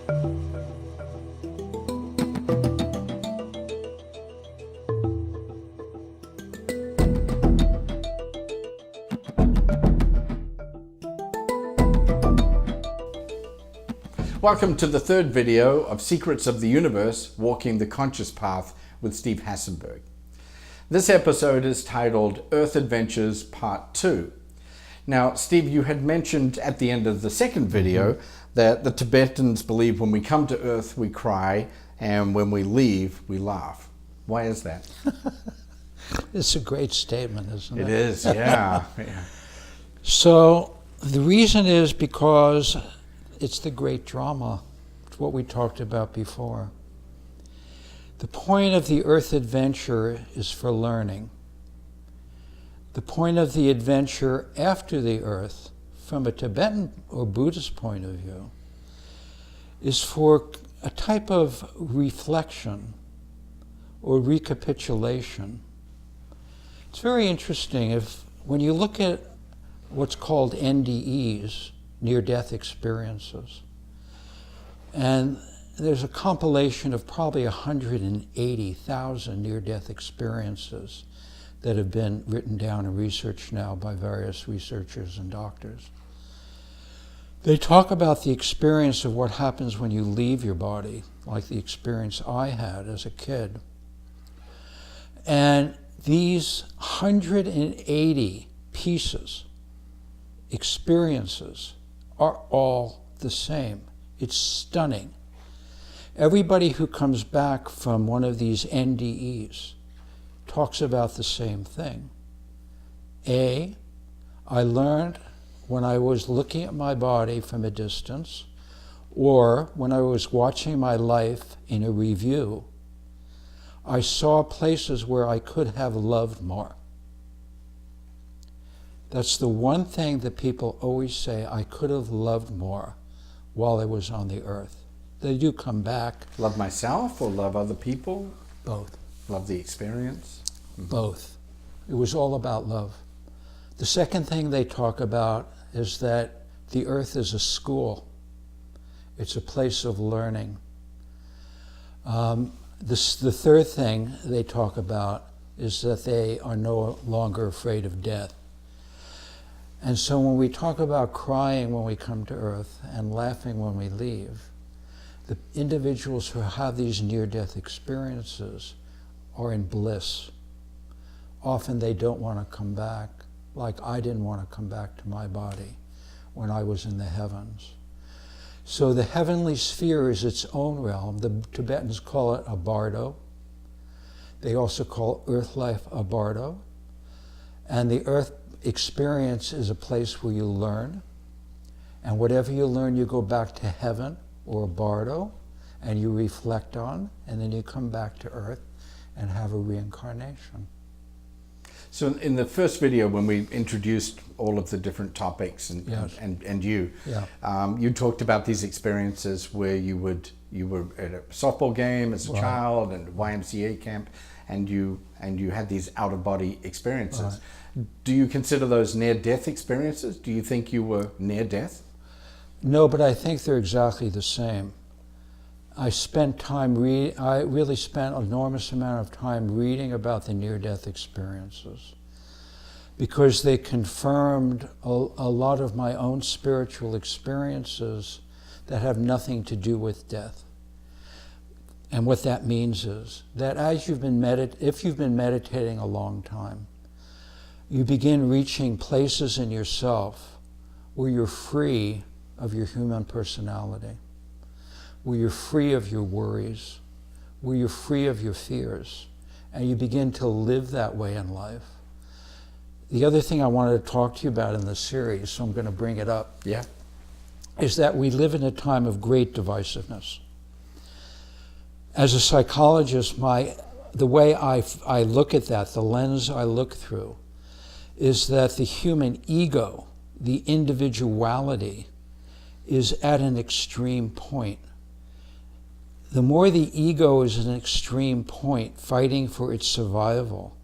Welcome to the third video of Secrets of the Universe, Walking the Conscious Path with Steve Hasenberg. This episode is titled Earth Adventures Part 2. Now, Steve, you had mentioned at the end of the second video that the Tibetans believe when we come to Earth we cry and when we leave we laugh. Why is that? It's a great statement, isn't it? It is, yeah. Yeah. So the reason is because it's the great drama. It's what we talked about before. The point of the Earth adventure is for learning. The point of the adventure after the Earth, from a Tibetan or Buddhist point of view, is for a type of reflection or recapitulation. It's very interesting when you look at what's called NDEs, near-death experiences. And there's a compilation of probably 180,000 near-death experiences that have been written down and researched now by various researchers and doctors. They talk about the experience of what happens when you leave your body, like the experience I had as a kid. And these 180 pieces, experiences, are all the same. It's stunning. Everybody who comes back from one of these NDEs talks about the same thing. I learned when I was looking at my body from a distance, or when I was watching my life in a review, I saw places where I could have loved more. That's the one thing that people always say, I could have loved more while I was on the earth. They do come back. Love myself or love other people? Both. Love the experience? Both. It was all about love. The second thing they talk about is that the earth is a school. It's a place of learning. The third thing they talk about is that they are no longer afraid of death. And so when we talk about crying when we come to Earth and laughing when we leave, the individuals who have these near-death experiences are in bliss. Often they don't want to come back, like I didn't want to come back to my body when I was in the heavens. So the heavenly sphere is its own realm. The Tibetans call it a bardo. They also call earth life a bardo. And the earth experience is a place where you learn, and whatever you learn you go back to heaven or a bardo and you reflect on, and then you come back to earth and have a reincarnation. So in the first video when we introduced all of the different topics and Yes. and you Yeah. You talked about these experiences where you were at a softball game as a Right. child and YMCA camp, and you had these out-of-body experiences. Right. Do you consider those near-death experiences? Do you think you were near-death? No, but I think they're exactly the same. I really spent an enormous amount of time reading about the near-death experiences because they confirmed a lot of my own spiritual experiences that have nothing to do with death. And what that means is that if you've been meditating a long time, you begin reaching places in yourself where you're free of your human personality, where you're free of your worries, where you're free of your fears, and you begin to live that way in life. The other thing I wanted to talk to you about in this series, so I'm going to bring it up, is that we live in a time of great divisiveness. As a psychologist, the way I look at that, the lens I look through, is that the human ego, the individuality, is at an extreme point. The more the ego is at an extreme point, fighting for its survival,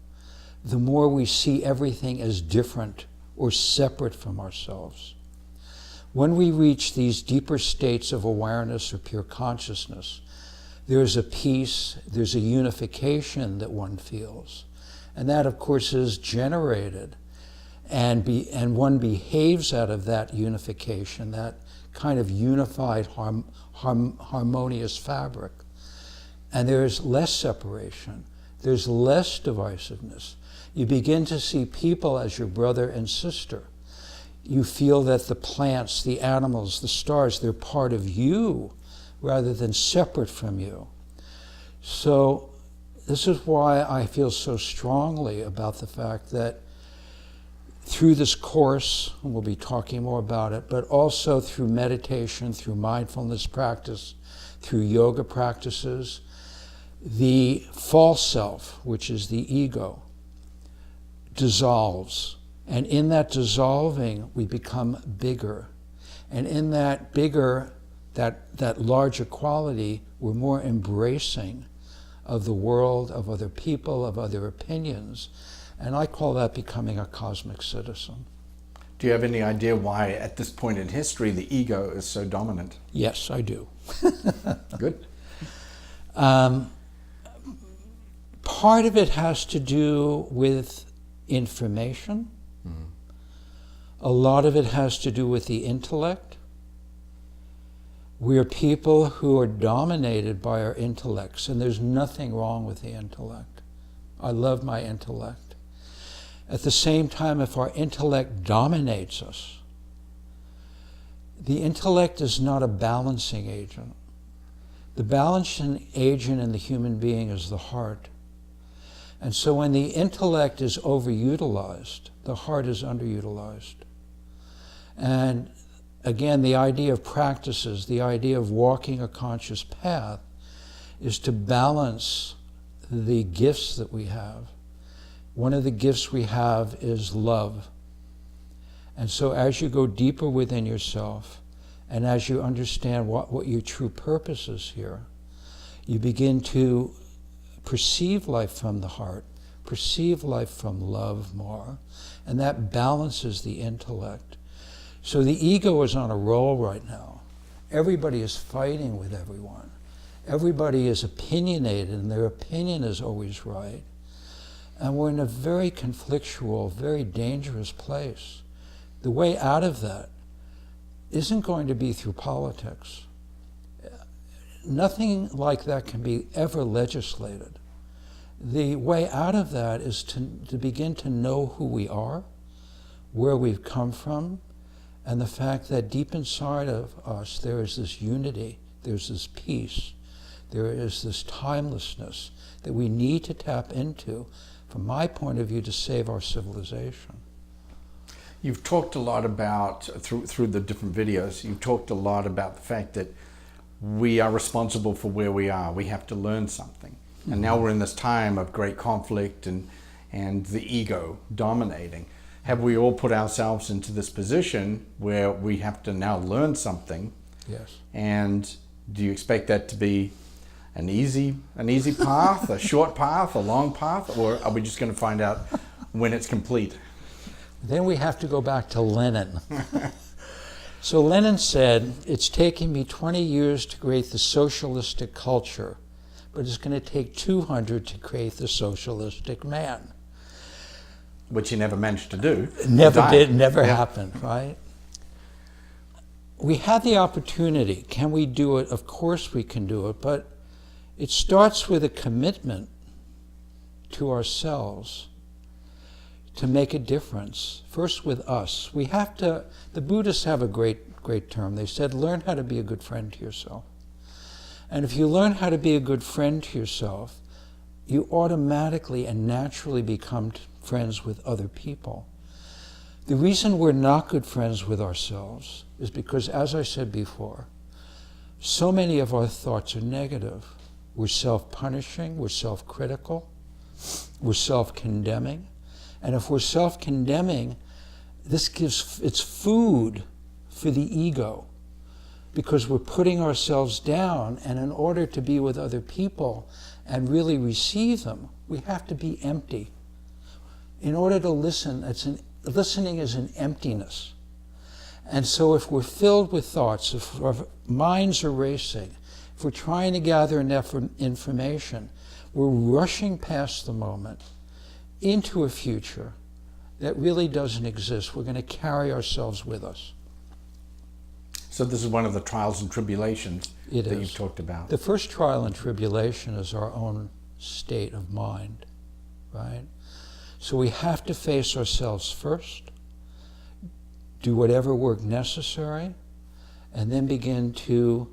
the more we see everything as different or separate from ourselves. When we reach these deeper states of awareness or pure consciousness, there's a peace, there's a unification that one feels. And that, of course, is generated. And one behaves out of that unification, that kind of unified, harmonious fabric. And there's less separation. There's less divisiveness. You begin to see people as your brother and sister. You feel that the plants, the animals, the stars, they're part of you rather than separate from you. So this is why I feel so strongly about the fact that through this course, and we'll be talking more about it, but also through meditation, through mindfulness practice, through yoga practices, the false self, which is the ego, dissolves. And in that dissolving, we become bigger. And in that bigger, that larger quality, we're more embracing of the world, of other people, of other opinions. And I call that becoming a cosmic citizen. Do you have any idea why, at this point in history, the ego is so dominant? Yes, I do. Good. Part of it has to do with information. Mm-hmm. A lot of it has to do with the intellect. We are people who are dominated by our intellects, and there's nothing wrong with the intellect. I love my intellect. At the same time, if our intellect dominates us, the intellect is not a balancing agent. The balancing agent in the human being is the heart. And so when the intellect is overutilized, the heart is underutilized. And again, the idea of practices, the idea of walking a conscious path, is to balance the gifts that we have. One of the gifts we have is love. And so as you go deeper within yourself, and as you understand what your true purpose is here, you begin to perceive life from the heart, perceive life from love more, and that balances the intellect. So the ego is on a roll right now. Everybody is fighting with everyone. Everybody is opinionated, and their opinion is always right. And we're in a very conflictual, very dangerous place. The way out of that isn't going to be through politics. Nothing like that can be ever legislated. The way out of that is to begin to know who we are, where we've come from, and the fact that deep inside of us there is this unity, there's this peace, there is this timelessness that we need to tap into, from my point of view, to save our civilization. You've talked a lot about, through the different videos, you've talked a lot about the fact that we are responsible for where we are. We have to learn something. Mm-hmm. And now we're in this time of great conflict and the ego dominating. Have we all put ourselves into this position where we have to now learn something? Yes. And do you expect that to be an easy path, a short path, a long path, or are we just going to find out when it's complete? Then we have to go back to Lenin. So Lenin said, it's taken me 20 years to create the socialistic culture, but it's going to take 200 to create the socialistic man. Which he never managed to do. Never did, never happened, right? We had the opportunity. Can we do it? Of course we can do it, but it starts with a commitment to ourselves to make a difference. First with us. We have to, the Buddhists have a great term. They said, learn how to be a good friend to yourself. And if you learn how to be a good friend to yourself, you automatically and naturally become friends with other people. The reason we're not good friends with ourselves is because, as I said before, so many of our thoughts are negative. We're self-punishing, we're self-critical, we're self-condemning. And if we're self-condemning, it's food for the ego, because we're putting ourselves down, and in order to be with other people and really receive them, we have to be empty. In order to listen, listening is an emptiness. And so if we're filled with thoughts, if our minds are racing, if we're trying to gather enough information, we're rushing past the moment into a future that really doesn't exist. We're going to carry ourselves with us. So this is one of the trials and tribulations that you've talked about. The first trial and tribulation is our own state of mind, right? So we have to face ourselves first, do whatever work necessary, and then begin to,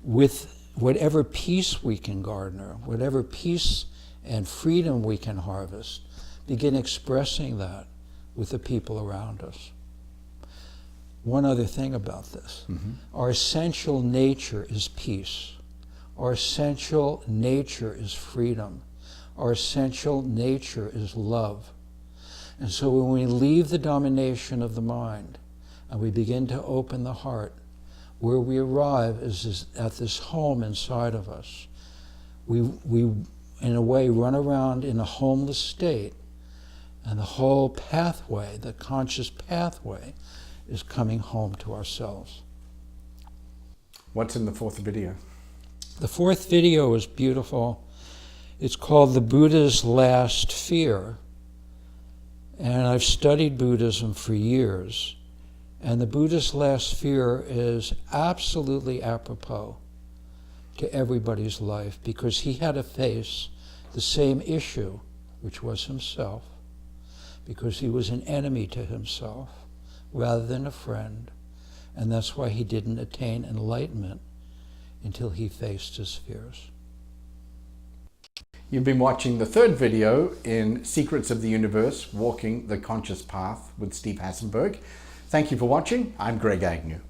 with whatever peace we can garner, whatever peace and freedom we can harvest, begin expressing that with the people around us. One other thing about this. Our essential nature is peace. Our essential nature is freedom. Our essential nature is love. And so when we leave the domination of the mind and we begin to open the heart, where we arrive is at this home inside of us. We, in a way, run around in a homeless state, and the whole pathway, the conscious pathway, is coming home to ourselves. What's in the fourth video? The fourth video is beautiful. It's called The Buddha's Last Fear. And I've studied Buddhism for years. And the Buddha's last fear is absolutely apropos to everybody's life, because he had to face the same issue, which was himself, because he was an enemy to himself rather than a friend. And that's why he didn't attain enlightenment until he faced his fears. You've been watching the third video in Secrets of the Universe, Walking the Conscious Path with Steve Hasenberg. Thank you for watching. I'm Greg Agnew.